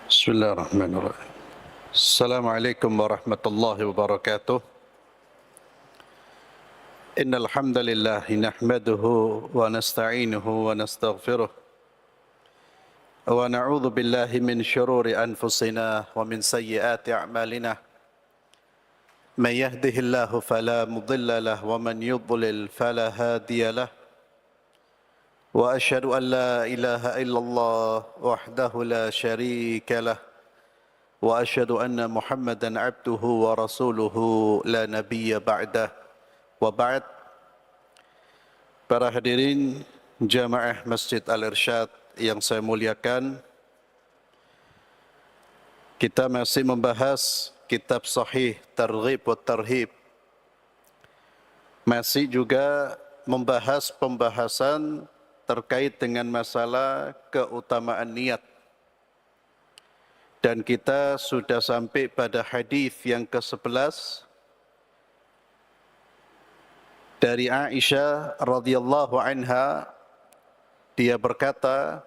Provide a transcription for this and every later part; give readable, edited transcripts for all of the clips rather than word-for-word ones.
بسم الله الرحمن الرحيم. السلام عليكم ورحمة الله وبركاته. إن الحمد لله نحمده ونستعينه ونستغفره ونعوذ بالله من شرور أنفسنا ومن سيئات أعمالنا. من يهده الله فلا مضل له ومن يضلل فلا هادي له. وأشهد أن لا إله إلا الله وحده لا شريك له وأشهد أن محمدا عبده ورسوله لا نبي بعده. وبعد. Para hadirin jamaah Masjid Al-Irsyad yang saya muliakan, kita masih membahas kitab Sahih Targhib wa Tarhib. Masih juga membahas pembahasan terkait dengan masalah keutamaan niat. Dan kita sudah sampai pada hadis yang ke-11 dari Aisyah radhiyallahu anha. Dia berkata,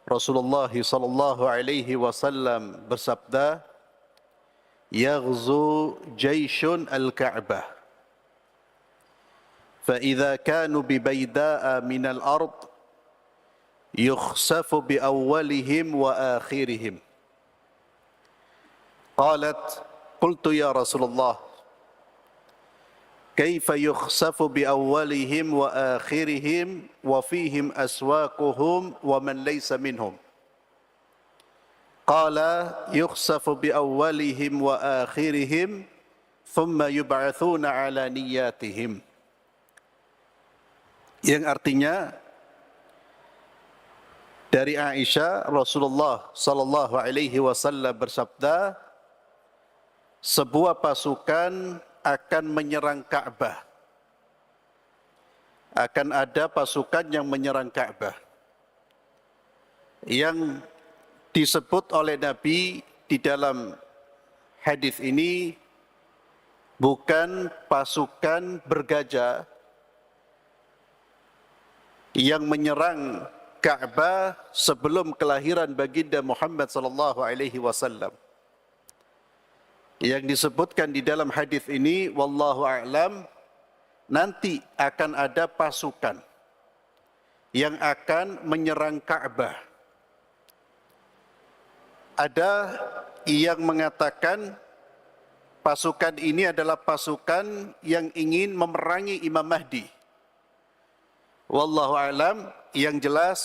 Rasulullah sallallahu alaihi wasallam bersabda, "Yaghzu jayshun al-Ka'bah, fa idza kanu bi bayda'a min al-ard yukhsafu bi awwalihim wa akhirihim." Qalat, qultu ya Rasulullah, kaifa yukhsafu bi awwalihim wa akhirihim wa fihim aswaquhum wa man laysa minhum? Qala yukhsafu bi awwalihim wa akhirihim thumma yub'atsuna ala niyyatihim. Yang artinya dari Aisyah, Rasulullah sallallahu alaihi wasallam bersabda, sebuah pasukan akan menyerang Ka'bah. Akan ada pasukan yang menyerang Ka'bah. Yang disebut oleh Nabi di dalam hadis ini bukan pasukan bergajah yang menyerang Ka'bah sebelum kelahiran baginda Muhammad sallallahu alaihi wasallam. Yang disebutkan di dalam hadis ini, wallahu a'lam, nanti akan ada pasukan yang akan menyerang Ka'bah. Ada yang mengatakan pasukan ini adalah pasukan yang ingin memerangi Imam Mahdi. Wallahu a'lam, yang jelas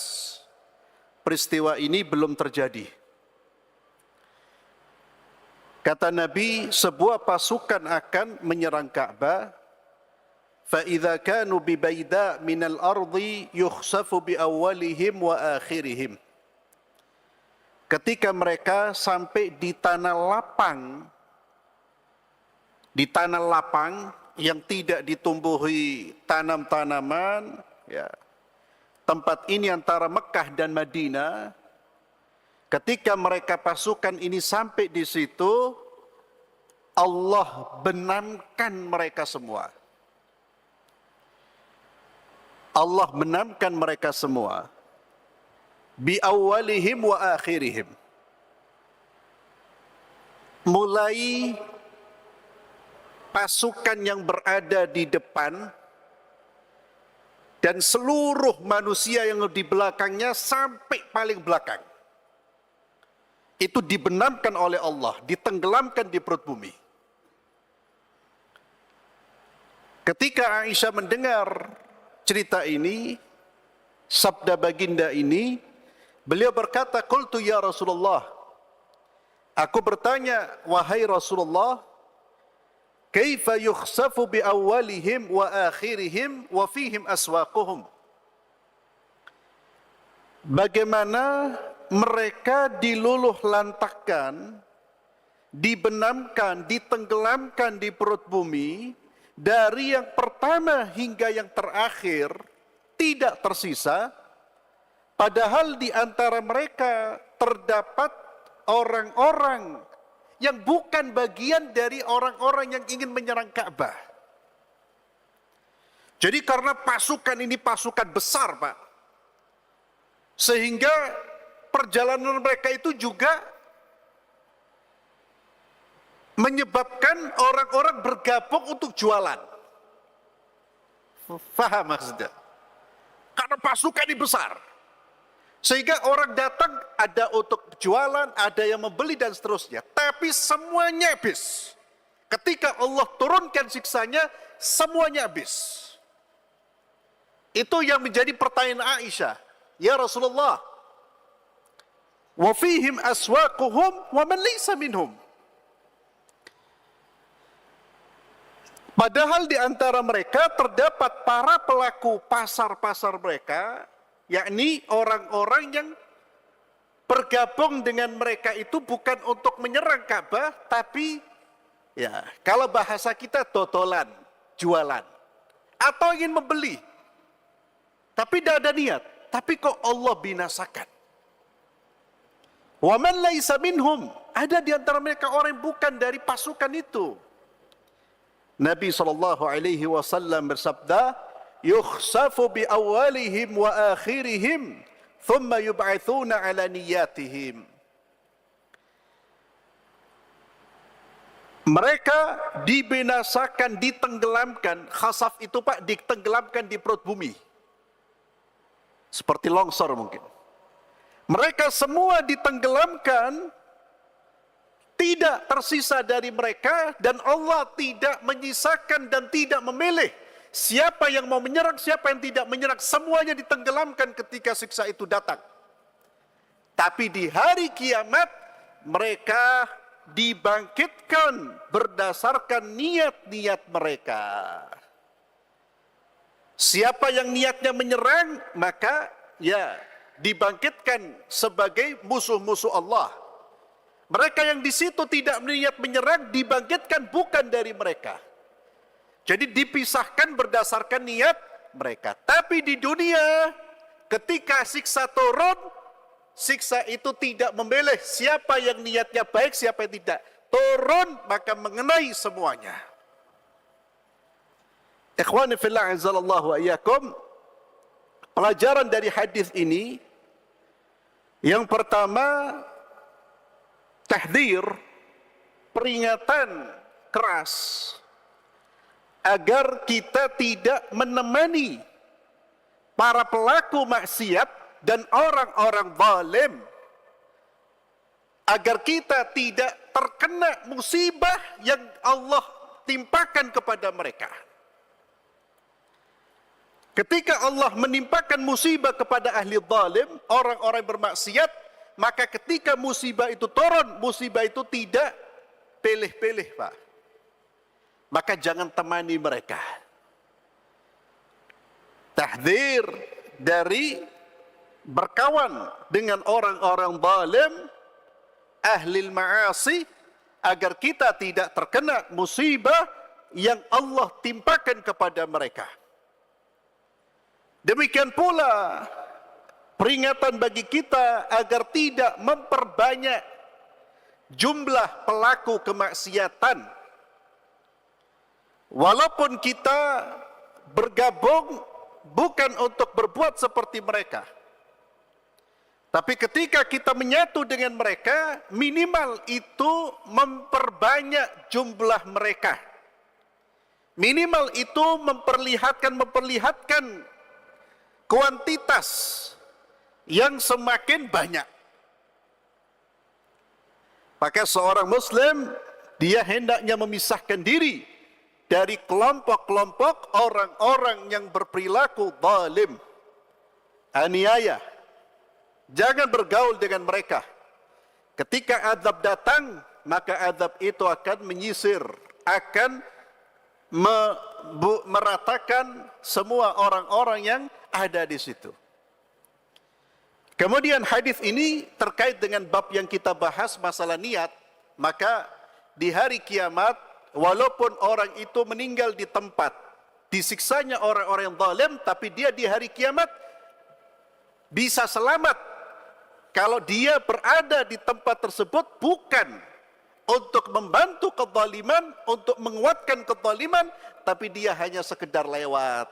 peristiwa ini belum terjadi. Kata Nabi, sebuah pasukan akan menyerang Ka'bah. فَإِذَا كَانُوا بِبَيْدَاءٍ مِنَ الْأَرْضِ يُخْسَفُ بِأَوَّلِهِمْ وَآخِرِهِمْ. Ketika mereka sampai di tanah lapang yang tidak ditumbuhi tanam-tanaman, ya. Tempat ini antara Mekah dan Madinah. Ketika mereka pasukan ini sampai di situ, Allah benamkan mereka semua. Allah benamkan mereka semua. Bi awwalihim wa akhirihim. Mulai pasukan yang berada di depan dan seluruh manusia yang di belakangnya sampai paling belakang. Itu dibenamkan oleh Allah, ditenggelamkan di perut bumi. Ketika Aisyah mendengar cerita ini, sabda baginda ini, beliau berkata, qultu ya Rasulullah, aku bertanya, wahai Rasulullah, kaifa yukhsafu bi awwalihim wa akhirihim wa fihim aswaquhum? Bagaimana mereka diluluh lantakkan, dibenamkan, ditenggelamkan di perut bumi, dari yang pertama hingga yang terakhir tidak tersisa, padahal di antara mereka terdapat orang-orang yang bukan bagian dari orang-orang yang ingin menyerang Ka'bah. Jadi karena pasukan ini pasukan besar, Pak, sehingga perjalanan mereka itu juga menyebabkan orang-orang bergabung untuk jualan. Faham maksudnya? Karena pasukan ini besar. Sehingga orang datang, ada untuk jualan, ada yang membeli dan seterusnya. Tapi semuanya habis. Ketika Allah turunkan siksanya, semuanya habis. Itu yang menjadi pertanyaan Aisyah. Ya Rasulullah, wa fihim aswaquhum wa man laysa minhum. Padahal di antara mereka terdapat para pelaku pasar-pasar mereka, yakni orang-orang yang bergabung dengan mereka itu bukan untuk menyerang Ka'bah, tapi ya kalau bahasa kita totolan, jualan, atau ingin membeli, tapi tidak ada niat, tapi kok Allah binasakan. Wa man laisa minhum, ada di antara mereka orang yang bukan dari pasukan itu. Nabi SAW bersabda, yukhsafu bi awalihim wa akhirihim, thumma yub'athuna ala niyatihim. Mereka dibinasakan, ditenggelamkan. Khasaf itu Pak, ditenggelamkan di perut bumi. Seperti longsor mungkin. Mereka semua ditenggelamkan, tidak tersisa dari mereka, dan Allah tidak menyisakan dan tidak memilih siapa yang mau menyerang, siapa yang tidak menyerang. Semuanya ditenggelamkan ketika siksa itu datang. Tapi di hari kiamat mereka dibangkitkan berdasarkan niat-niat mereka. Siapa yang niatnya menyerang, maka ya dibangkitkan sebagai musuh-musuh Allah. Mereka yang di situ tidak niat menyerang dibangkitkan bukan dari mereka. Jadi dipisahkan berdasarkan niat mereka. Tapi di dunia ketika siksa turun, siksa itu tidak memilih siapa yang niatnya baik, siapa yang tidak. Turun maka mengenai semuanya. Ikhwani fillah azzalallahu wa iyyakum. Pelajaran dari hadis ini, yang pertama, tahdzir, peringatan keras agar kita tidak menemani para pelaku maksiat dan orang-orang zalim, agar kita tidak terkena musibah yang Allah timpakan kepada mereka. Ketika Allah menimpakan musibah kepada ahli zalim, orang-orang bermaksiat, maka ketika musibah itu turun, musibah itu tidak pilih-pilih Pak. Maka jangan temani mereka. Tahdzir dari berkawan dengan orang-orang zalim, ahli ma'asi, agar kita tidak terkena musibah yang Allah timpakan kepada mereka. Demikian pula peringatan bagi kita agar tidak memperbanyak jumlah pelaku kemaksiatan. Walaupun kita bergabung bukan untuk berbuat seperti mereka, tapi ketika kita menyatu dengan mereka, minimal itu memperbanyak jumlah mereka. Minimal itu memperlihatkan kuantitas yang semakin banyak. Maka seorang muslim, dia hendaknya memisahkan diri dari kelompok-kelompok orang-orang yang berperilaku zalim, aniaya. Jangan bergaul dengan mereka. Ketika azab datang, maka azab itu akan menyisir, akan meratakan semua orang-orang yang ada di situ. Kemudian hadis ini terkait dengan bab yang kita bahas, masalah niat. Maka di hari kiamat, walaupun orang itu meninggal di tempat disiksanya orang-orang yang zalim, tapi dia di hari kiamat bisa selamat kalau dia berada di tempat tersebut bukan untuk membantu kezaliman, untuk menguatkan kezaliman, tapi dia hanya sekedar lewat.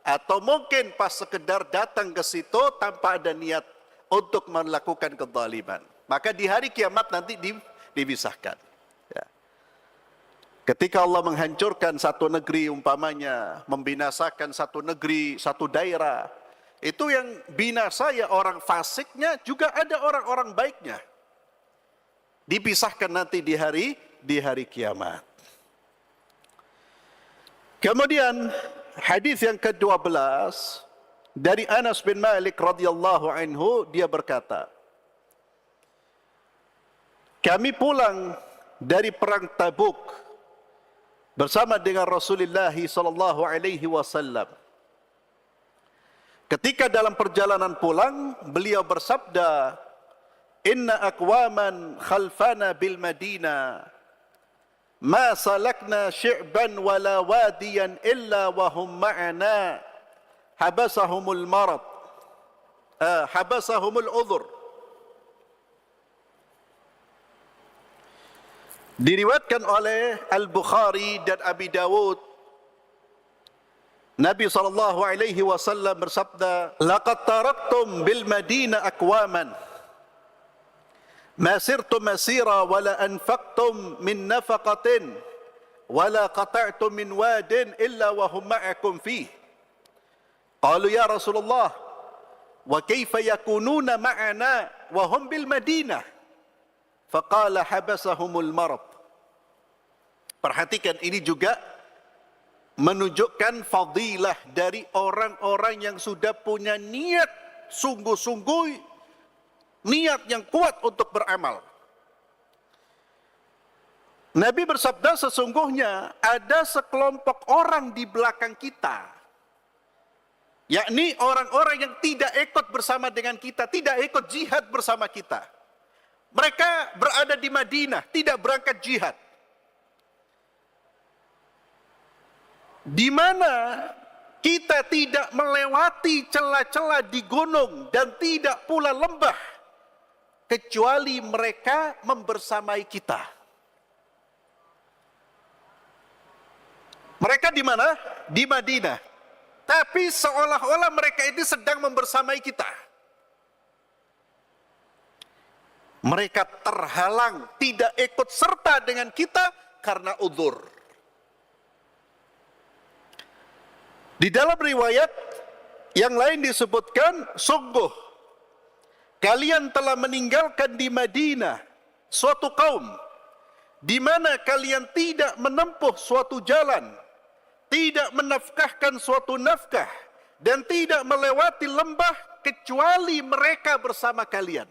Atau mungkin pas sekedar datang ke situ tanpa ada niat untuk melakukan kezaliman. Maka di hari kiamat nanti dipisahkan. Ya. Ketika Allah menghancurkan satu negeri umpamanya, membinasakan satu negeri, satu daerah, itu yang binasa ya orang fasiknya, juga ada orang-orang baiknya. Dipisahkan nanti di hari kiamat. Kemudian hadis yang ke-12 dari Anas bin Malik radhiyallahu anhu, dia berkata, kami pulang dari perang Tabuk bersama dengan Rasulullah sallallahu alaihi wasallam. Ketika dalam perjalanan pulang, beliau bersabda, "Inna aqwaman khalfana bil Madinah, ma salakna syi'ban wala wadiyan illa wa hum ma'ana, habasahumul marad, habasahumul udhur." Diriwayatkan oleh Al-Bukhari dan Abi Dawud, Nabi SAW bersabda, "Laqad taraktum bil Madinah aqwaman, ma sirtum masira wala anfaqtum min nafaqatin wala qata'tum min wadin illa wa hum ma'akum fih." Qalu ya Rasulullah, wa kaifa yakununa ma'ana wa hum bil Madinah? Faqala habasahumul marad. Perhatikan, ini juga menunjukkan fadilah dari orang-orang yang sudah punya niat sungguh-sungguh, niat yang kuat untuk beramal. Nabi bersabda, sesungguhnya ada sekelompok orang di belakang kita, yakni orang-orang yang tidak ikut bersama dengan kita, tidak ikut jihad bersama kita. Mereka berada di Madinah, tidak berangkat jihad. Di mana kita tidak melewati celah-celah di gunung dan tidak pula lembah, kecuali mereka membersamai kita. Mereka di mana? Di Madinah. Tapi seolah-olah mereka ini sedang membersamai kita. Mereka terhalang, tidak ikut serta dengan kita karena udzur. Di dalam riwayat yang lain disebutkan, sungguh kalian telah meninggalkan di Madinah suatu kaum di mana kalian tidak menempuh suatu jalan, tidak menafkahkan suatu nafkah, dan tidak melewati lembah kecuali mereka bersama kalian.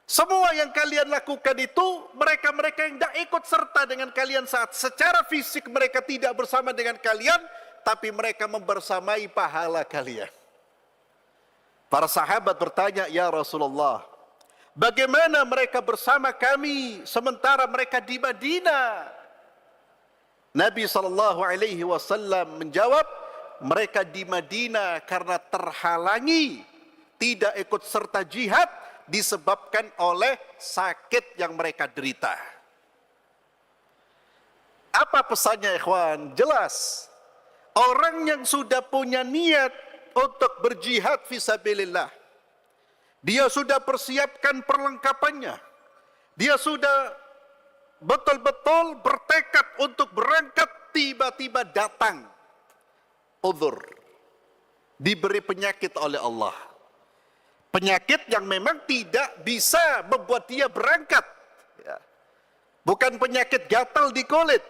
Semua yang kalian lakukan itu, mereka-mereka yang tidak ikut serta dengan kalian saat secara fisik mereka tidak bersama dengan kalian, tapi mereka membersamai pahala kalian. Para sahabat bertanya, ya Rasulullah, bagaimana mereka bersama kami sementara mereka di Madinah? Nabi SAW menjawab, mereka di Madinah karena terhalangi, tidak ikut serta jihad, disebabkan oleh sakit yang mereka derita. Apa pesannya ikhwan? Jelas. Orang yang sudah punya niat untuk berjihad fisabilillah, dia sudah persiapkan perlengkapannya, dia sudah betul-betul bertekad untuk berangkat, tiba-tiba datang uzur, diberi penyakit oleh Allah. Penyakit yang memang tidak bisa membuat dia berangkat. Bukan penyakit gatal di kulit.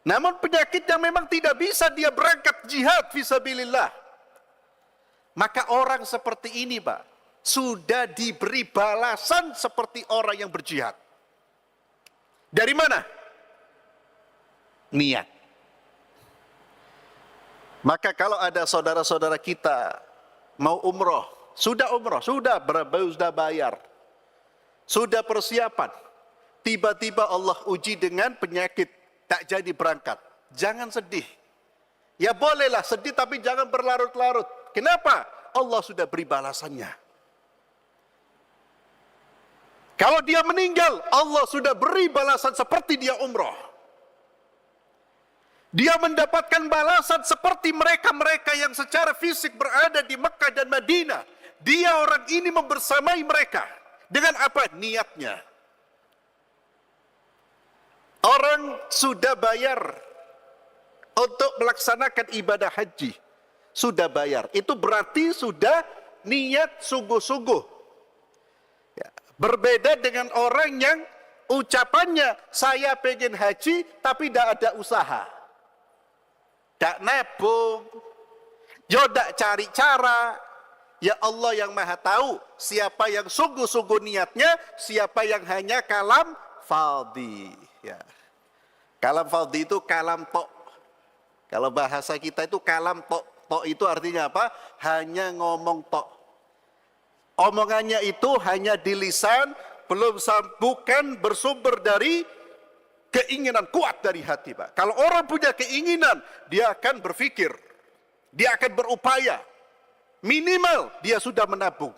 Namun penyakit yang memang tidak bisa dia berangkat jihad fisabilillah. Maka orang seperti ini, Pak, sudah diberi balasan seperti orang yang berjihad. Dari mana? Niat. Maka kalau ada saudara-saudara kita mau umroh, sudah bayar, sudah persiapan, tiba-tiba Allah uji dengan penyakit, tak jadi berangkat. Jangan sedih. Ya bolehlah sedih, tapi jangan berlarut-larut. Kenapa? Allah sudah beri balasannya. Kalau dia meninggal, Allah sudah beri balasan seperti dia umroh. Dia mendapatkan balasan seperti mereka-mereka yang secara fisik berada di Mekah dan Madinah. Dia orang ini membersamai mereka. Dengan apa? Niatnya. Orang sudah bayar untuk melaksanakan ibadah haji. Sudah bayar. Itu berarti sudah niat sungguh-sungguh. Ya. Berbeda dengan orang yang ucapannya, saya pengen haji tapi tidak ada usaha. Tak nabung. Tidak cari cara. Ya Allah yang maha tahu siapa yang sungguh-sungguh niatnya, siapa yang hanya kalam fadhi. Ya. Kalam fadhi itu kalam tok. Kalau bahasa kita itu kalam tok. Tok itu artinya apa? Hanya ngomong tok. Omongannya itu hanya di lisan, bukan bersumber dari keinginan kuat dari hati, Pak. Kalau orang punya keinginan, dia akan berpikir, dia akan berupaya. Minimal dia sudah menabung.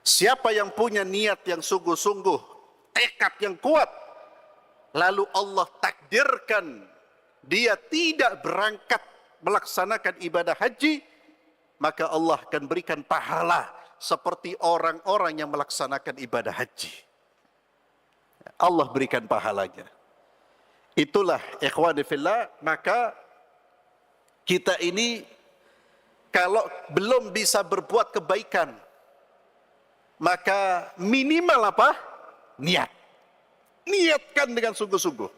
Siapa yang punya niat yang sungguh-sungguh, tekad yang kuat, lalu Allah takdirkan dia tidak berangkat melaksanakan ibadah haji, maka Allah akan berikan pahala seperti orang-orang yang melaksanakan ibadah haji. Allah berikan pahalanya. Itulah ikhwani fillah, maka kita ini kalau belum bisa berbuat kebaikan, maka minimal apa? Niat. Niatkan dengan sungguh-sungguh.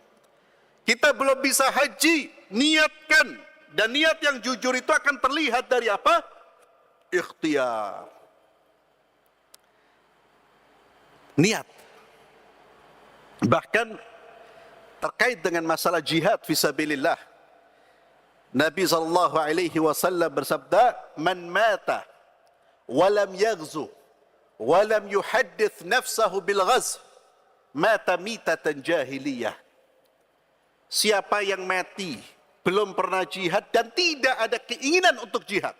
Kita belum bisa haji, niatkan. Dan niat yang jujur itu akan terlihat dari apa? Ikhtiar. Niat. Bahkan terkait dengan masalah jihad fisabilillah, Nabi SAW bersabda, "Man mata walam yaghzu walam yuhaddits nafsahu bil ghazw, mata mitatan jahiliyah." Siapa yang mati belum pernah jihad dan tidak ada keinginan untuk jihad,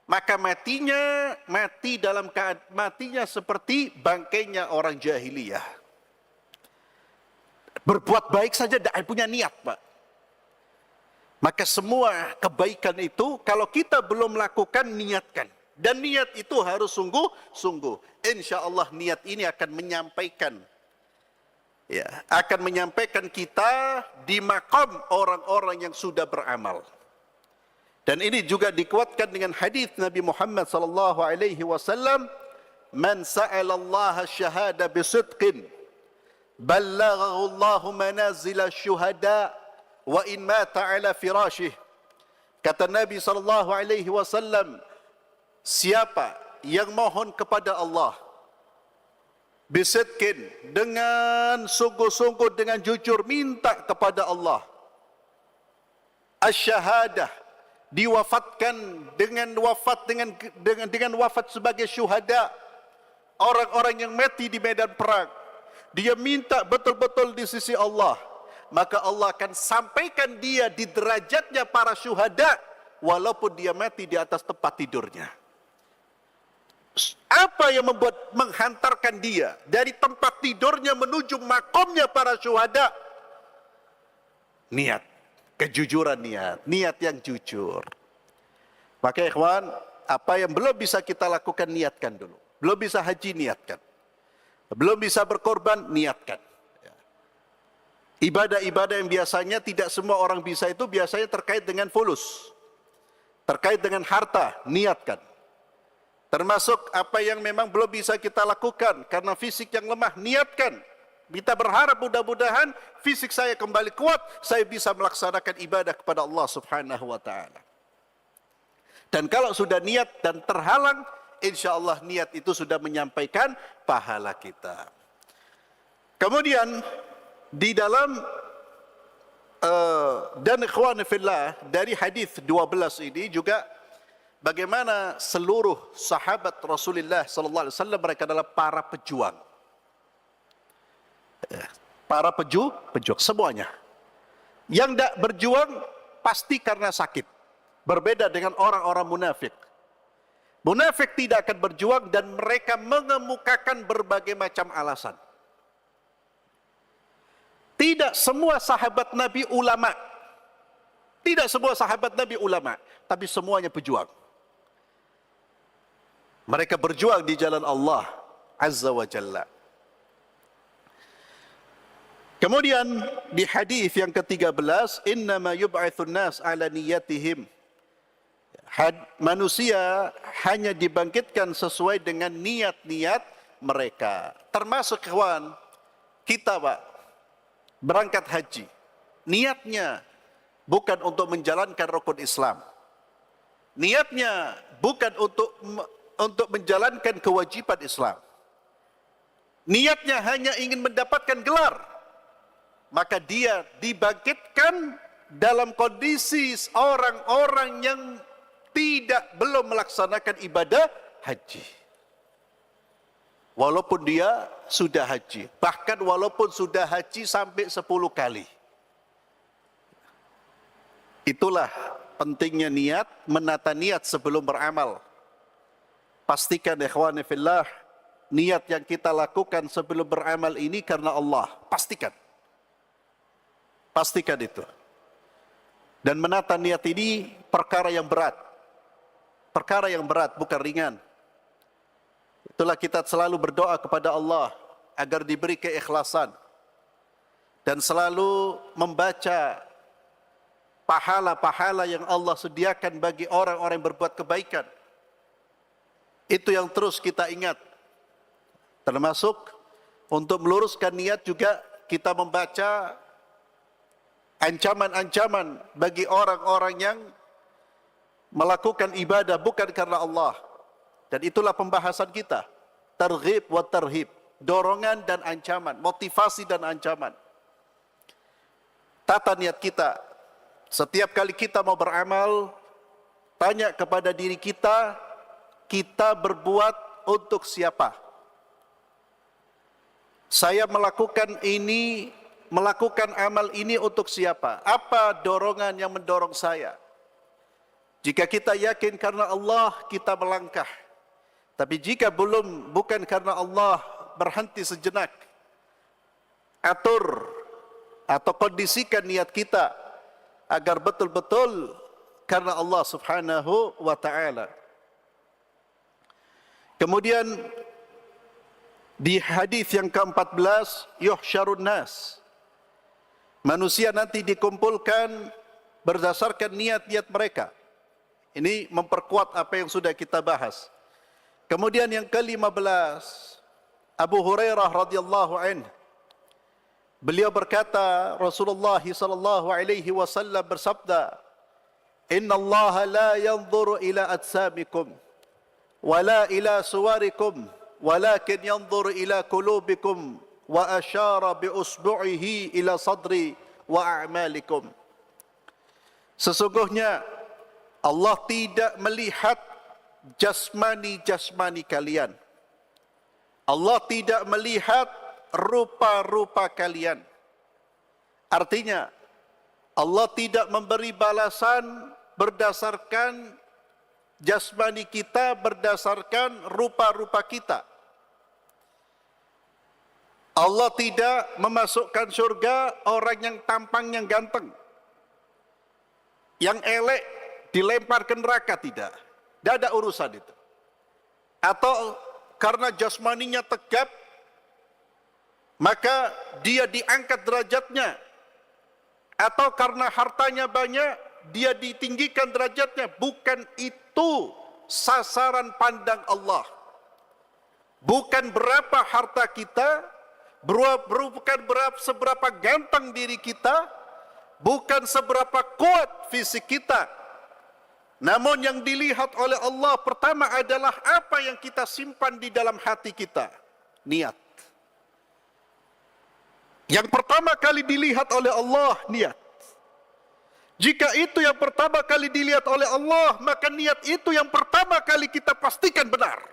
maka mati dalam keadaan matinya seperti bangkainya orang jahiliyah. Berbuat baik saja tidak punya niat, Pak. Maka semua kebaikan itu kalau kita belum melakukan, niatkan. Dan niat itu harus sungguh-sungguh. Insya Allah niat ini akan menyampaikan, ya, akan menyampaikan kita di maqam orang-orang yang sudah beramal. Dan ini juga dikuatkan dengan hadis Nabi Muhammad sallallahu alaihi wasallam, "Man sa'ala Allah syahada bisidqin, ballaghahu Allah manazil syuhada wa in mata ala firashih." Kata Nabi sallallahu alaihi wasallam, siapa yang mohon kepada Allah bisidqin, dengan sungguh-sungguh, dengan jujur minta kepada Allah, asy-syahadah, diwafatkan dengan wafat sebagai syuhada, orang-orang yang mati di medan perang, dia minta betul-betul di sisi Allah, maka Allah akan sampaikan dia di derajatnya para syuhada walaupun dia mati di atas tempat tidurnya. Apa yang menghantarkan dia dari tempat tidurnya menuju makomnya para syuhada? Niat, kejujuran niat yang jujur. Maka ikhwan, apa yang belum bisa kita lakukan, niatkan dulu. Belum bisa haji, niatkan. Belum bisa berkorban, niatkan. Ibadah-ibadah yang biasanya tidak semua orang bisa itu biasanya terkait dengan fulus, terkait dengan harta, niatkan. Termasuk apa yang memang belum bisa kita lakukan karena fisik yang lemah, niatkan. Kita berharap mudah-mudahan fisik saya kembali kuat, saya bisa melaksanakan ibadah kepada Allah Subhanahu wa taala. Dan kalau sudah niat dan terhalang, insya Allah niat itu sudah menyampaikan pahala kita. Kemudian di dalam dan ikhwan fillah, dari hadis 12 ini juga bagaimana seluruh sahabat Rasulullah sallallahu alaihi wasallam mereka adalah para pejuang. Para pejuang semuanya. Yang tidak berjuang pasti karena sakit. Berbeda dengan orang-orang munafik. Munafik tidak akan berjuang dan mereka mengemukakan berbagai macam alasan. Tidak semua sahabat Nabi ulama. Tidak semua sahabat Nabi ulama, tapi semuanya pejuang. Mereka berjuang di jalan Allah Azza wa Jalla. Kemudian di hadis yang ke-13, innama yub'atsun nas ala niyatihim. Manusia hanya dibangkitkan sesuai dengan niat-niat mereka. Termasuk kawan kita, Pak, berangkat haji. Niatnya bukan untuk menjalankan rukun Islam. Niatnya bukan untuk menjalankan kewajiban Islam. Niatnya hanya ingin mendapatkan gelar. Maka dia dibangkitkan dalam kondisi orang-orang yang belum melaksanakan ibadah haji. Walaupun dia sudah haji, bahkan walaupun sudah haji sampai 10 kali. Itulah pentingnya niat, menata niat sebelum beramal. Pastikan ikhwani fillah, niat yang kita lakukan sebelum beramal ini karena Allah. Pastikan itu. Dan menata niat ini perkara yang berat. Perkara yang berat, bukan ringan. Itulah kita selalu berdoa kepada Allah agar diberi keikhlasan. Dan selalu membaca pahala-pahala yang Allah sediakan bagi orang-orang yang berbuat kebaikan. Itu yang terus kita ingat. Termasuk untuk meluruskan niat juga kita membaca ancaman-ancaman bagi orang-orang yang melakukan ibadah bukan karena Allah. Dan itulah pembahasan kita. Targhib wa tarhib. Dorongan dan ancaman. Motivasi dan ancaman. Tata niat kita. Setiap kali kita mau beramal, tanya kepada diri kita, kita berbuat untuk siapa? Saya melakukan amal ini untuk siapa? Apa dorongan yang mendorong saya? Jika kita yakin karena Allah, kita melangkah. Tapi jika bukan karena Allah, berhenti sejenak. Atur atau kondisikan niat kita agar betul-betul karena Allah Subhanahu wa ta'ala. Kemudian di hadis yang ke-14, yuhsyarun nas. Manusia nanti dikumpulkan berdasarkan niat-niat mereka. Ini memperkuat apa yang sudah kita bahas. Kemudian yang ke-15, Abu Hurairah radhiyallahu anhu, beliau berkata, Rasulullah sallallahu alaihi wasallam bersabda, "Inna Allah la yanzuru ila ajsamikum wala ila suwarikum, walakin yanzuru ila qulubikum wa asyara bi usbu'ihi ila sadri wa a'malikum." Sesungguhnya Allah tidak melihat jasmani kalian. Allah tidak melihat rupa-rupa kalian. Artinya Allah tidak memberi balasan berdasarkan jasmani kita, berdasarkan rupa-rupa kita. Allah tidak memasukkan surga orang yang tampangnya ganteng, yang elek dilempar ke neraka, tidak. Tidak ada urusan itu. Atau karena jasmaninya tegap, maka dia diangkat derajatnya. Atau karena hartanya banyak, dia ditinggikan derajatnya. Bukan itu sasaran pandang Allah. Bukan berapa harta kita, bukan seberapa ganteng diri kita, bukan seberapa kuat fisik kita. Namun yang dilihat oleh Allah pertama adalah apa yang kita simpan di dalam hati kita. Niat. Yang pertama kali dilihat oleh Allah, niat. Jika itu yang pertama kali dilihat oleh Allah, maka niat itu yang pertama kali kita pastikan benar.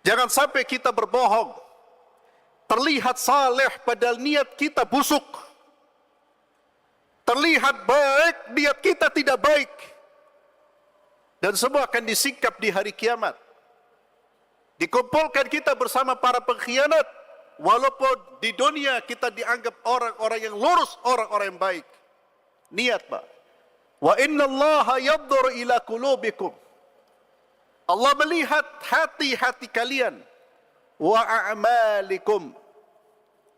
Jangan sampai kita berbohong. Terlihat saleh padahal niat kita busuk. Terlihat baik, niat kita tidak baik. Dan semua akan disingkap di hari kiamat. Dikumpulkan kita bersama para pengkhianat. Walaupun di dunia kita dianggap orang-orang yang lurus, orang-orang yang baik. Niat, Pak. Wa inna allaha yanzuru ila qulubikum. Allah melihat hati-hati kalian. Wa a'malikum.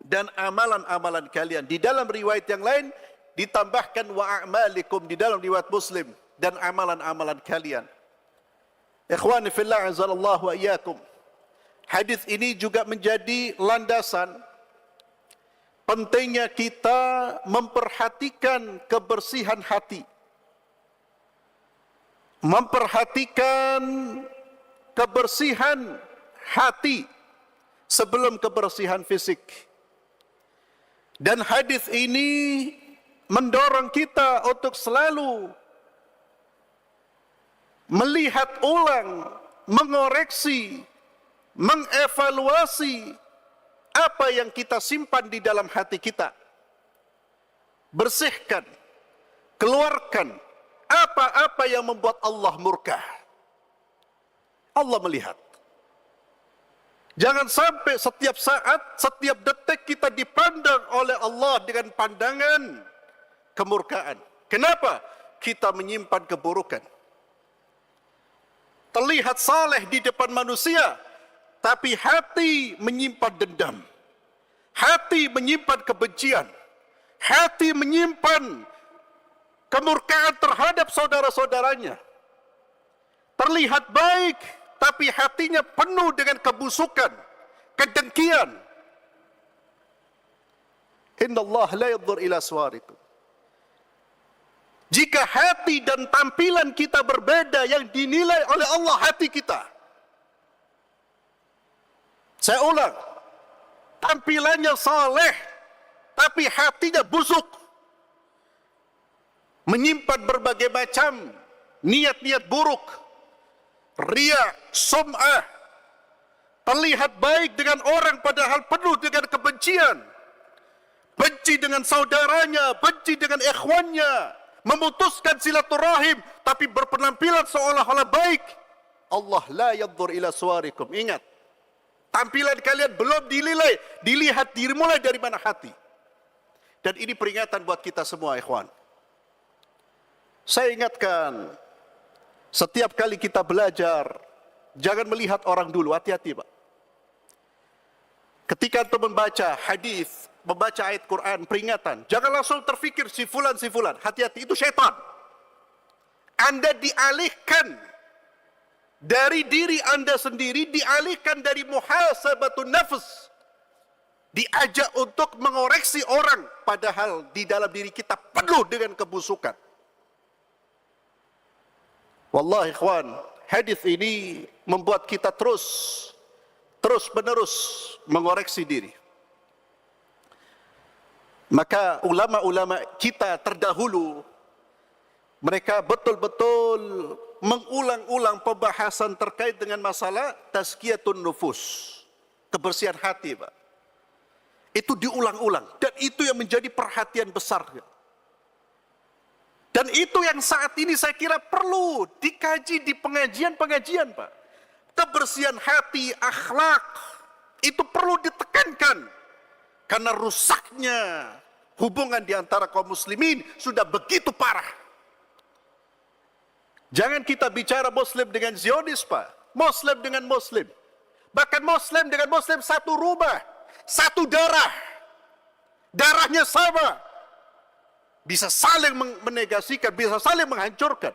dan amalan-amalan kalian. Di dalam riwayat yang lain ditambahkan wa a'malikum di dalam riwayat Muslim, dan amalan-amalan kalian. Ikhwani fillah azallahu wa iyyakum. Hadis ini juga menjadi landasan pentingnya kita memperhatikan kebersihan hati. Memperhatikan kebersihan hati sebelum kebersihan fisik. Dan hadis ini mendorong kita untuk selalu melihat ulang, mengoreksi, mengevaluasi apa yang kita simpan di dalam hati kita. Bersihkan, keluarkan apa-apa yang membuat Allah murka. Allah melihat. Jangan sampai setiap saat, setiap detik kita dipandang oleh Allah dengan pandangan kemurkaan. Kenapa? Kita menyimpan keburukan. Terlihat saleh di depan manusia, tapi hati menyimpan dendam. Hati menyimpan kebencian. Hati menyimpan kemurkaan terhadap saudara-saudaranya. Terlihat baik, tapi hatinya penuh dengan kebusukan, kedengkian. Inna Allah la yanzur ila suwarikum. Jika hati dan tampilan kita berbeda, yang dinilai oleh Allah hati kita. Saya ulang, tampilannya saleh, tapi hatinya busuk. Menyimpan berbagai macam niat-niat buruk. Riya, sum'ah. Terlihat baik dengan orang padahal penuh dengan kebencian. Benci dengan saudaranya, benci dengan ikhwannya. Memutuskan silaturahim, tapi berpenampilan seolah-olah baik. Allah la yanzur ila suwarikum. Ingat, tampilan kalian belum dilihat dimulai dari mana hati. Dan ini peringatan buat kita semua, ikhwan. Saya ingatkan, setiap kali kita belajar, jangan melihat orang dulu, hati-hati Pak. Ketika antum membaca hadis, membaca ayat Quran, peringatan, jangan langsung terfikir si fulan, hati-hati, itu syaitan. Anda dialihkan dari diri Anda sendiri, dialihkan dari muhasabatun nafs, diajak untuk mengoreksi orang, padahal di dalam diri kita penuh dengan kebusukan. Wallahi ikhwan, hadis ini membuat kita terus-menerus mengoreksi diri. Maka ulama-ulama kita terdahulu, mereka betul-betul mengulang-ulang pembahasan terkait dengan masalah tazkiyatun nufus, kebersihan hati, Pak. Itu diulang-ulang, dan itu yang menjadi perhatian besar. Dan itu yang saat ini saya kira perlu dikaji di pengajian-pengajian, Pak. Kebersihan hati, akhlak, itu perlu ditekankan. Karena rusaknya hubungan di antara kaum muslimin sudah begitu parah. Jangan kita bicara Muslim dengan Zionis, Pak. Muslim dengan Muslim. Bahkan Muslim dengan Muslim satu rumah, satu darah. Darahnya sama. Bisa saling menegasikan, bisa saling menghancurkan.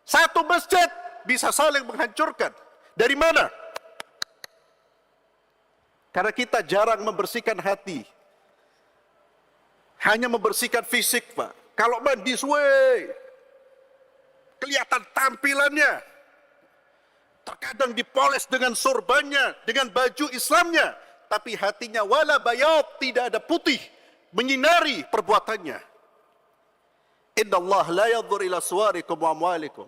Satu masjid bisa saling menghancurkan. Dari mana? Karena kita jarang membersihkan hati. Hanya membersihkan fisik, Pak. Kalau mandi suwe, kelihatan tampilannya. Terkadang dipoles dengan sorbannya, dengan baju Islamnya. Tapi hatinya wala bayat, tidak ada putih, menyinari perbuatannya. Inna Allah la yanzur ila suwarikum wa amwalikum,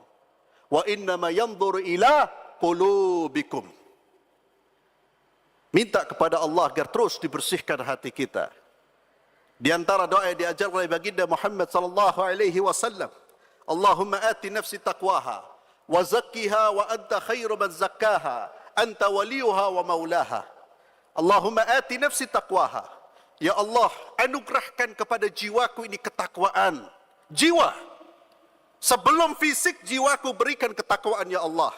wa innama yanzur ila qulubikum. Minta kepada Allah agar terus dibersihkan hati kita. Di antara doa yang diajarkan oleh baginda Muhammad sallallahu alaihi wasallam, Allahumma ati nafsi taqwaha wa zakkiha wa anta khairu man zakkaha, anta waliyuha wa maulaha. Allahumma ati nafsi taqwaha. Ya Allah, anugerahkan kepada jiwaku ini ketakwaan. Jiwa. Sebelum fisik, jiwaku berikan ketakwaan, ya Allah.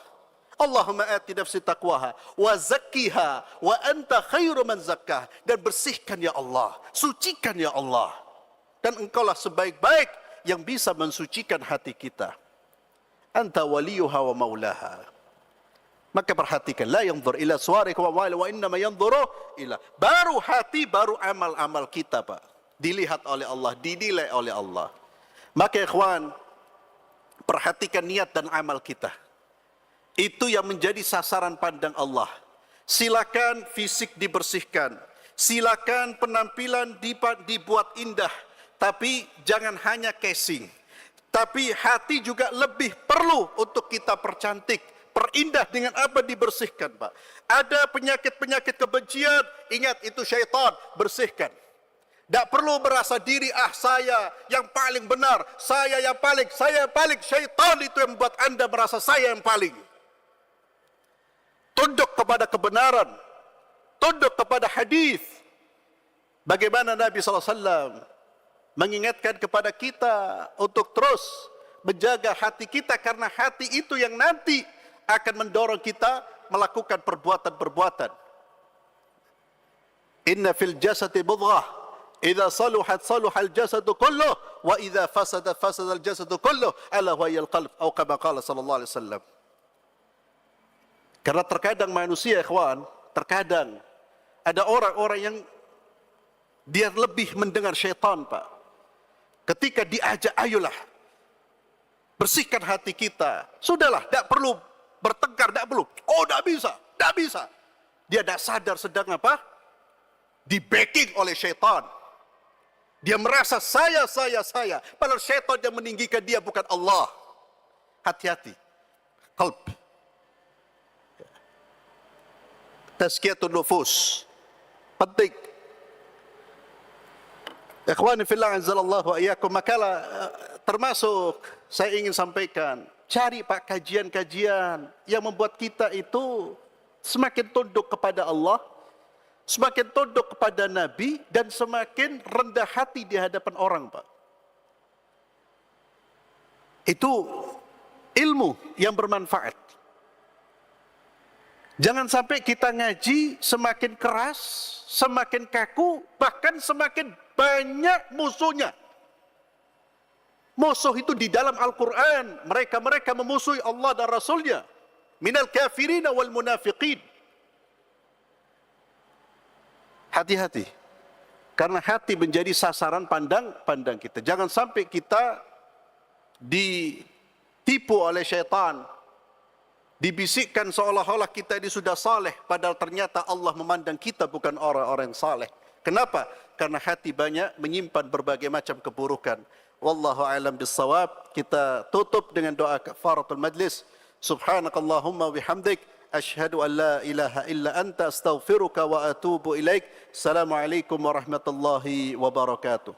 Allahumma ati nafsi taqwaha wa zakkiha wa anta khairu man zakkaha. Dan bersihkan ya Allah, sucikan ya Allah. Dan engkaulah sebaik-baik yang bisa mensucikan hati kita. Anta waliyuha wa maulaha. Maka perhatikan, la yanzur ila suwarik wa amwali wa innama yanzuru ila. Baru hati, baru amal-amal kita, Pak. Dilihat oleh Allah, dinilai oleh Allah. Maka ikhwan, perhatikan niat dan amal kita. Itu yang menjadi sasaran pandang Allah. Silakan fisik dibersihkan. Silakan penampilan dibuat indah. Tapi jangan hanya casing. Tapi hati juga lebih perlu untuk kita percantik, perindah dengan apa dibersihkan, Pak. Ada penyakit-penyakit kebencian, ingat itu syaitan, bersihkan. Tak perlu merasa diri, saya yang paling benar, saya yang paling. Syaitan itu yang membuat Anda merasa saya yang paling. Tunduk kepada kebenaran, tunduk kepada hadis. Bagaimana Nabi SAW mengingatkan kepada kita untuk terus menjaga hati kita, karena hati itu yang nanti akan mendorong kita melakukan perbuatan-perbuatan. Inna fil jasadi mudghah, idza saluhat saluhal jasadu kulluh, wa idza fasada fasadal jasadu kulluh, ala wahiyal qalb, atau kama qala sallallahu alaihi wasallam. Karena terkadang manusia, ikhwan, terkadang ada orang-orang yang dia lebih mendengar syaitan, Pak. Ketika diajak, ayolah, bersihkan hati kita. Sudahlah, tidak perlu bertengkar, tidak perlu. Oh, tidak bisa. Dia tidak sadar sedang apa? Di-backing oleh syaitan. Dia merasa saya. Padahal syaitan yang meninggikan dia, bukan Allah. Hati-hati. Qalb. Tazkiyatun nufus. Penting. Ikhwani fillah anzalallahu iyyakum, maka termasuk saya ingin sampaikan, cari Pak kajian-kajian yang membuat kita itu semakin tunduk kepada Allah, semakin tunduk kepada Nabi, dan semakin rendah hati di hadapan orang, Pak. Itu ilmu yang bermanfaat. Jangan sampai kita ngaji semakin keras, semakin kaku, bahkan semakin banyak musuhnya. Musuh itu di dalam Al-Quran. Mereka memusuhi Allah dan Rasulnya. Minal kafirina wal munafiqin. Hati-hati. Karena hati menjadi sasaran pandang kita. Jangan sampai kita ditipu oleh syaitan. Dibisikkan seolah-olah kita ini sudah saleh, padahal ternyata Allah memandang kita bukan orang-orang yang saleh. Kenapa? Karena hati banyak menyimpan berbagai macam keburukan. Wallahu a'lam bissawab. Kita tutup dengan doa kafaratul majlis. Subhanakallahumma bihamdik, asyhadu an la ilaha illa anta, astaghfiruka wa atubu ilaik. Assalamualaikum warahmatullahi wabarakatuh.